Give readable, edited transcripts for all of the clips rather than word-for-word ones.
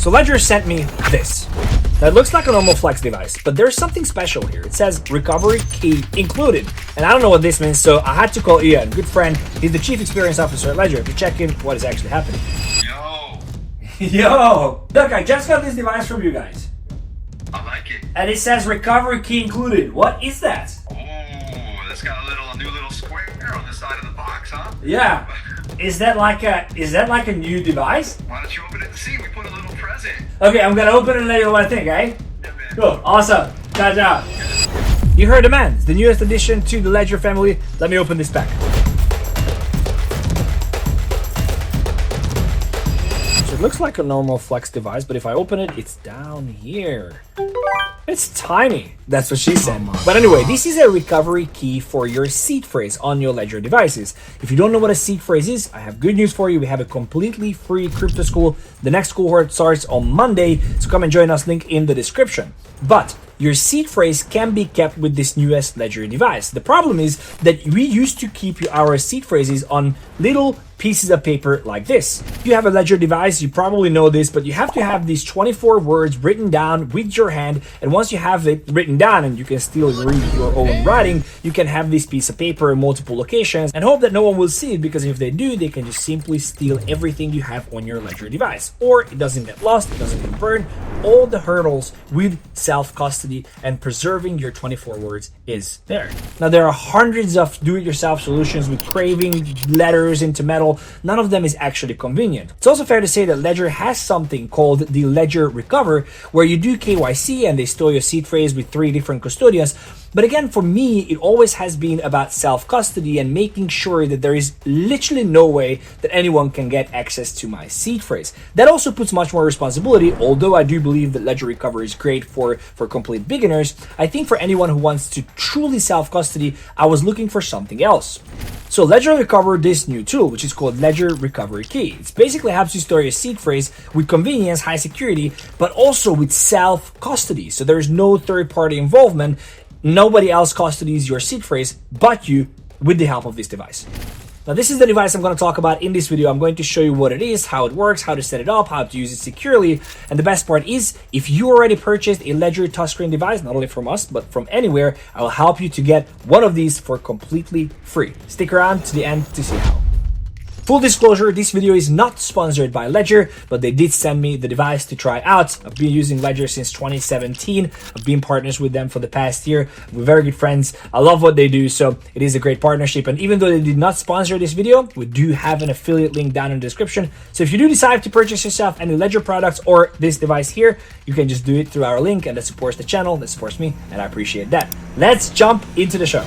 So Ledger sent me this. Now it looks like a normal Flex device, but there's something special here. It says recovery key included. And I don't know what this means, so I had to call Ian, good friend. He's the Chief Experience Officer at Ledger, to check in what is actually happening. Yo! Look, I just got this device from you guys. I like it. And it says recovery key included. What is that? Oh, that's got a new little square on the side of the box, huh? Yeah. Is that like a new device? Why don't you open it and see? We put a little present. Okay, I'm gonna open it and let you know what I think, eh? Yeah, man. Cool. Awesome. Ciao, ciao. You heard the man. It's the newest addition to the Ledger family. Let me open this pack. So it looks like a normal Flex device, but if I open it, it's down here. It's tiny. That's what she said. But anyway, this is a recovery key for your seed phrase on your Ledger devices. If you don't know what a seed phrase is, I have good news for you. We have a completely free crypto school. The next cohort starts on Monday, so come and join us, link in the description. But your seed phrase can be kept with this newest Ledger device. The problem is that we used to keep our seed phrases on little pieces of paper like this. If you have a Ledger device, you probably know this, but you have to have these 24 words written down with your hand, and once you have it written down and you can still read your own writing, you can have this piece of paper in multiple locations and hope that no one will see it, because if they do, they can just simply steal everything you have on your Ledger device. Or it doesn't get lost, it doesn't get burned. All the hurdles with self-custody and preserving your 24 words is there. Now, there are hundreds of do-it-yourself solutions with craving letters into metal. None of them is actually convenient. It's also fair to say that Ledger has something called the Ledger Recover, where you do KYC and they store your seed phrase with 3 different custodians. But again, for me, it always has been about self-custody and making sure that there is literally no way that anyone can get access to my seed phrase. That also puts much more responsibility, although I do believe that Ledger Recover is great for complete beginners. I think for anyone who wants to truly self-custody, I was looking for something else. So Ledger discovered this new tool, which is called Ledger Recovery Key. It basically helps you store your seed phrase with convenience, high security, but also with self-custody. So there is no third-party involvement. Nobody else custodies your seed phrase but you with the help of this device. Now, this is the device I'm going to talk about in this video. I'm going to show you what it is, how it works, how to set it up, how to use it securely. And the best part is, if you already purchased a Ledger touchscreen device, not only from us, but from anywhere, I will help you to get one of these for completely free. Stick around to the end to see how. Full disclosure, this video is not sponsored by Ledger, but they did send me the device to try out. I've been using Ledger since 2017. I've been partners with them for the past year. We're very good friends. I love what they do, so it is a great partnership. And even though they did not sponsor this video, we do have an affiliate link down in the description. So if you do decide to purchase yourself any Ledger products or this device here, you can just do it through our link, and that supports the channel, that supports me, and I appreciate that. Let's jump into the show.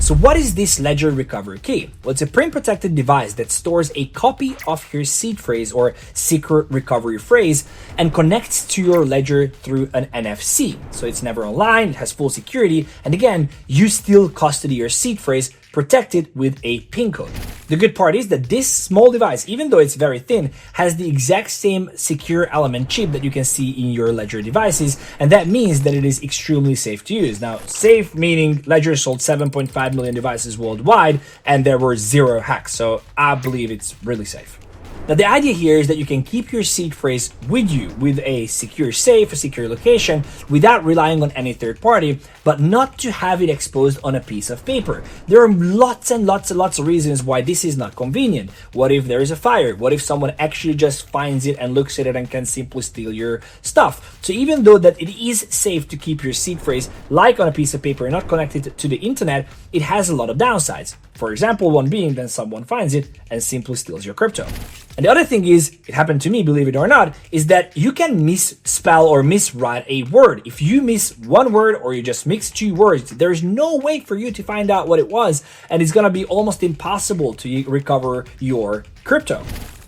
So what is this Ledger Recovery Key? Well, it's a print-protected device that stores a copy of your seed phrase or secret recovery phrase and connects to your Ledger through an NFC. So it's never online, it has full security, and again, you still custody your seed phrase protected with a PIN code. The good part is that this small device, even though it's very thin, has the exact same secure element chip that you can see in your Ledger devices, and that means that it is extremely safe to use. Now, safe meaning Ledger sold 7.5 million devices worldwide, and there were 0 hacks, so I believe it's really safe. Now, the idea here is that you can keep your seed phrase with you with a secure safe, a secure location, without relying on any third party, but not to have it exposed on a piece of paper. There are lots and lots of reasons why this is not convenient. What if there is a fire? What if someone actually just finds it and looks at it and can simply steal your stuff? So even though that it is safe to keep your seed phrase like on a piece of paper and not connected to the internet, it has a lot of downsides. For example, one being that someone finds it and simply steals your crypto. And the other thing is, it happened to me, believe it or not, is that you can misspell or miswrite a word. If you miss one word or you just mix 2 words, there's no way for you to find out what it was, and it's gonna be almost impossible to recover your crypto.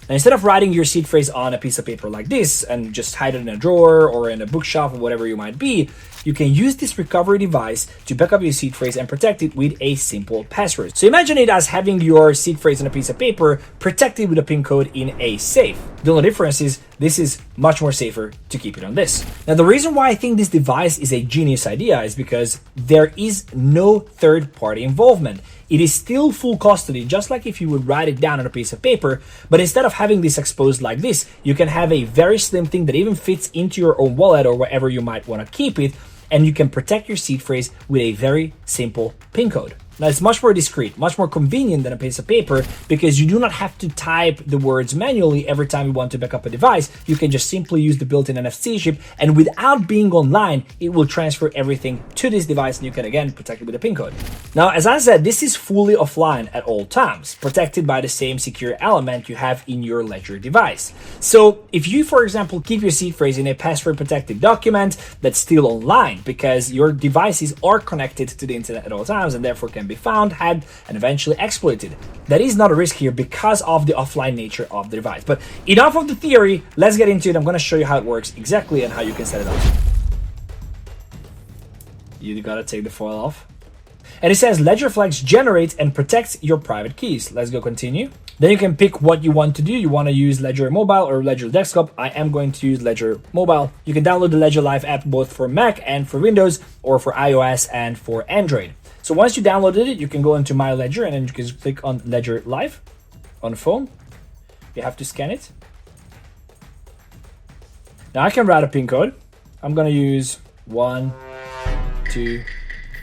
And instead of writing your seed phrase on a piece of paper like this and just hide it in a drawer or in a bookshelf or whatever you might be, you can use this recovery device to back up your seed phrase and protect it with a simple password. So imagine it as having your seed phrase on a piece of paper protected with a PIN code in a safe. The only difference is this is much more safer to keep it on this. Now, the reason why I think this device is a genius idea is because there is no third-party involvement. it is still full custody, just like if you would write it down on a piece of paper. But instead of having this exposed like this, you can have a very slim thing that even fits into your own wallet or wherever you might want to keep it. And you can protect your seed phrase with a very simple PIN code. Now, it's much more discreet, much more convenient than a piece of paper, because you do not have to type the words manually every time you want to back up a device. You can just simply use the built-in NFC chip, and without being online, it will transfer everything to this device, and you can again protect it with a PIN code. Now, as I said, this is fully offline at all times, protected by the same secure element you have in your Ledger device. So if you, for example, keep your seed phrase in a password-protected document that's still online, because your devices are connected to the internet at all times and therefore can be found, hacked, and eventually exploited. That is not a risk here because of the offline nature of the device. But enough of the theory, let's get into it. I'm going to show you how it works exactly and how you can set it up. You gotta take the foil off. And it says Ledger Flex generates and protects your private keys. Let's go continue. Then you can pick what you want to do. You want to use Ledger Mobile or Ledger Desktop. I am going to use Ledger Mobile. You can download the Ledger Live app both for Mac and for Windows, or for iOS and for Android. So once you downloaded it, you can go into My Ledger and then you can just click on Ledger Live on the phone. You have to scan it. Now I can write a PIN code. I'm going to use 1, 2,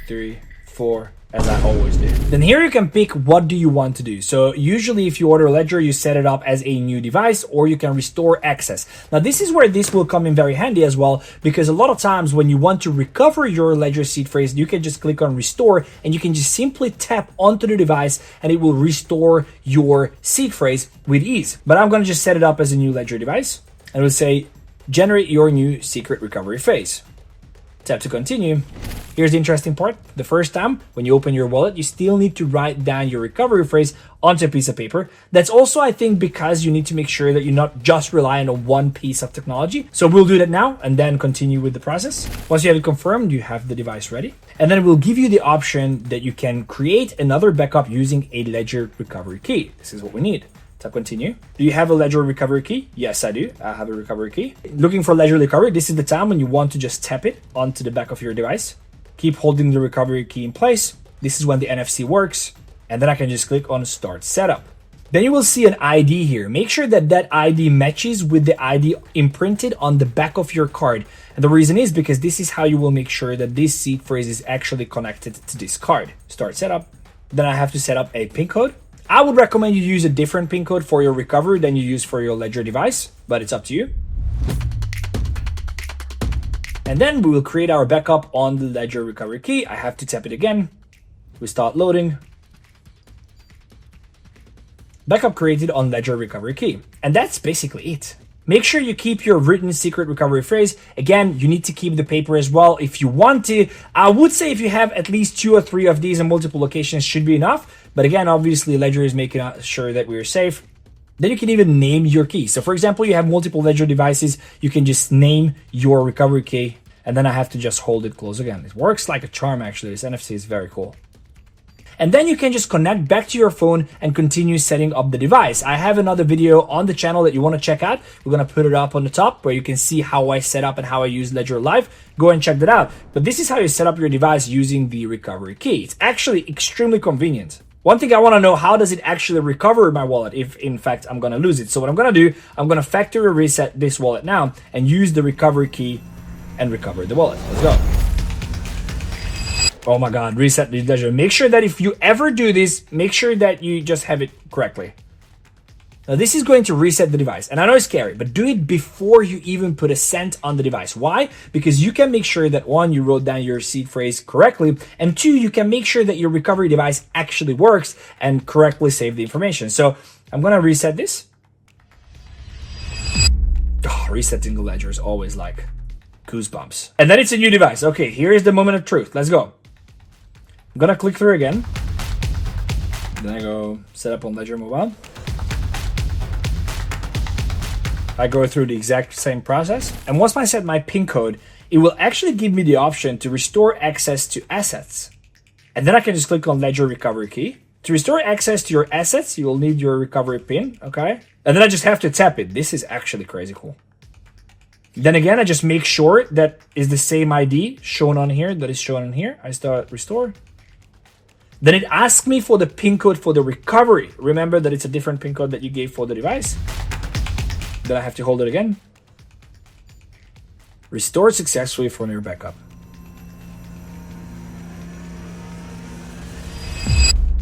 3, 4, as I always do. Then here you can pick what do you want to do. So usually if you order Ledger, you set it up as a new device, or you can restore access. Now this is where this will come in very handy as well, because a lot of times when you want to recover your Ledger seed phrase, you can just click on restore and you can just simply tap onto the device and it will restore your seed phrase with ease. But I'm going to just set it up as a new Ledger device and we'll say generate your new secret recovery phrase. Tap to continue. Here's the interesting part. The first time when you open your wallet, you still need to write down your recovery phrase onto a piece of paper. That's also, I think, because you need to make sure that you're not just relying on one piece of technology. So we'll do that now and then continue with the process. Once you have it confirmed, you have the device ready. And then we'll give you the option that you can create another backup using a Ledger recovery key. This is what we need. Tap continue. Do you have a Ledger recovery key? Yes, I do. I have a recovery key. Looking for Ledger recovery, this is the time when you want to just tap it onto the back of your device. Keep holding the recovery key in place. This is when the NFC works. And then I can just click on Start Setup. Then you will see an ID here. Make sure that that ID matches with the ID imprinted on the back of your card. And the reason is because this is how you will make sure that this seed phrase is actually connected to this card. Start Setup. Then I have to set up a PIN code. I would recommend you use a different PIN code for your recovery than you use for your Ledger device, but it's up to you. And then we will create our backup on the Ledger recovery key. I have to tap it again. We start loading. Backup created on Ledger recovery key. And that's basically it. Make sure you keep your written secret recovery phrase. Again, you need to keep the paper as well if you want to. I would say if you have at least 2 or 3 of these in multiple locations should be enough. But again, obviously Ledger is making sure that we're safe. Then you can even name your key. So for example, you have multiple Ledger devices, you can just name your recovery key, and then I have to just hold it close again. It works like a charm actually. This NFC is very cool. And then you can just connect back to your phone and continue setting up the device. I have another video on the channel that you want to check out. We're going to put it up on the top where you can see how I set up and how I use Ledger Live. Go and check that out. But this is how you set up your device using the recovery key. It's actually extremely convenient. One thing I want to know, how does it actually recover my wallet if in fact I'm going to lose it? So what I'm going to do, I'm going to factory reset this wallet now and use the recovery key and recover the wallet. Let's go. Oh my God, reset the Ledger. Make sure that if you ever do this, make sure that you just have it correctly. Now this is going to reset the device. And I know it's scary, but do it before you even put a cent on the device. Why? Because you can make sure that 1, you wrote down your seed phrase correctly, and 2, you can make sure that your recovery device actually works and correctly save the information. So I'm going to reset this. Oh, resetting the Ledger is always like goosebumps. And then it's a new device. Okay, here is the moment of truth. Let's go. I'm gonna click through again. Then I go set up on Ledger Mobile. I go through the exact same process. And once I set my PIN code, it will actually give me the option to restore access to assets. And then I can just click on Ledger Recovery Key. To restore access to your assets, you will need your recovery PIN, okay? And then I just have to tap it. This is actually crazy cool. Then again, I just make sure that is the same ID shown on here that is shown on here. I start restore. Then it asks me for the pin code for the recovery. Remember that it's a different pin code that you gave for the device. Then I have to hold it again. Restored successfully for near backup.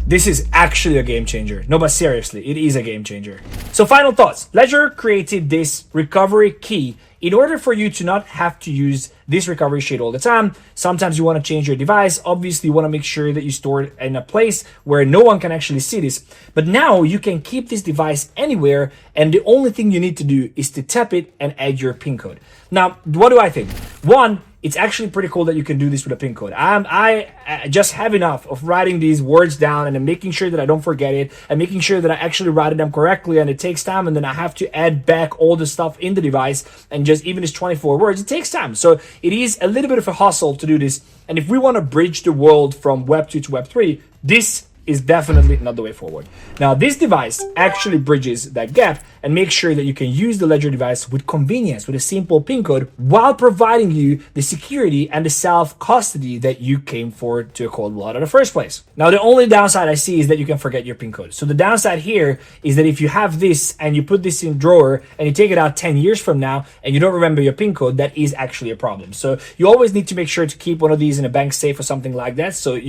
This is actually a game changer. No, but seriously, it is a game changer. So final thoughts. Ledger created this recovery key in order for you to not have to use this recovery shade all the time. Sometimes you want to change your device. Obviously, you want to make sure that you store it in a place where no one can actually see this. But now you can keep this device anywhere, and the only thing you need to do is to tap it and add your PIN code. Now, what do I think? One, it's actually pretty cool that you can do this with a PIN code. I just have enough of writing these words down and then making sure that I don't forget it and making sure that I actually write them correctly, and it takes time, and then I have to add back all the stuff in the device, and just even it's 24 words, it takes time. So it is a little bit of a hustle to do this. And if we want to bridge the world from Web 2 to Web 3, this is definitely not the way forward. Now, this device actually bridges that gap and makes sure that you can use the Ledger device with convenience, with a simple PIN code, while providing you the security and the self-custody that you came for to a cold wallet in the first place. Now, the only downside I see is that you can forget your PIN code. So the downside here is that if you have this and you put this in a drawer and you take it out 10 years from now and you don't remember your PIN code, that is actually a problem. So you always need to make sure to keep one of these in a bank safe or something like that, so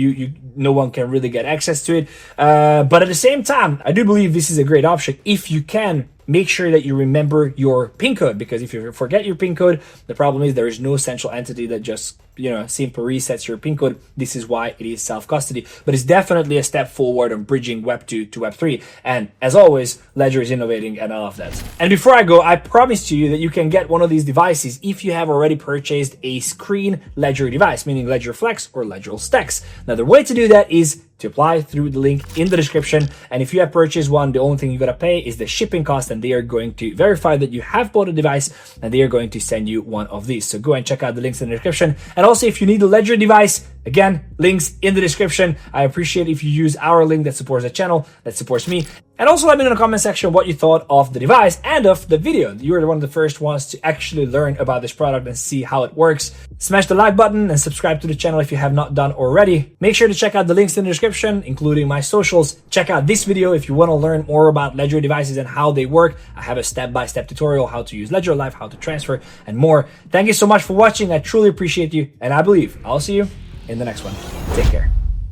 no one can really get access to it. But at the same time, I do believe this is a great option if you can make sure that you remember your PIN code, because if you forget your PIN code, the problem is there is no central entity that just, simply resets your PIN code. This is why it is self-custody, but it's definitely a step forward on bridging Web 2 to Web 3. And as always, Ledger is innovating, and I love that. And before I go, I promise to you that you can get one of these devices if you have already purchased a screen Ledger device, meaning Ledger Flex or Ledger Stacks. Now, the way to do that is to apply through the link in the description. And if you have purchased one, the only thing you gotta pay is the shipping cost, and they are going to verify that you have bought a device, and they are going to send you one of these. So go and check out the links in the description. And also, if you need a Ledger device, again, links in the description. I appreciate if you use our link that supports the channel, that supports me. And also let me know in the comment section what you thought of the device and of the video. You were one of the first ones to actually learn about this product and see how it works. Smash the like button and subscribe to the channel if you have not done already. Make sure to check out the links in the description, including my socials. Check out this video if you want to learn more about Ledger devices and how they work. I have a step-by-step tutorial how to use Ledger Live, how to transfer, and more. Thank you so much for watching. I truly appreciate you, and I believe I'll see you in the next one. Take care.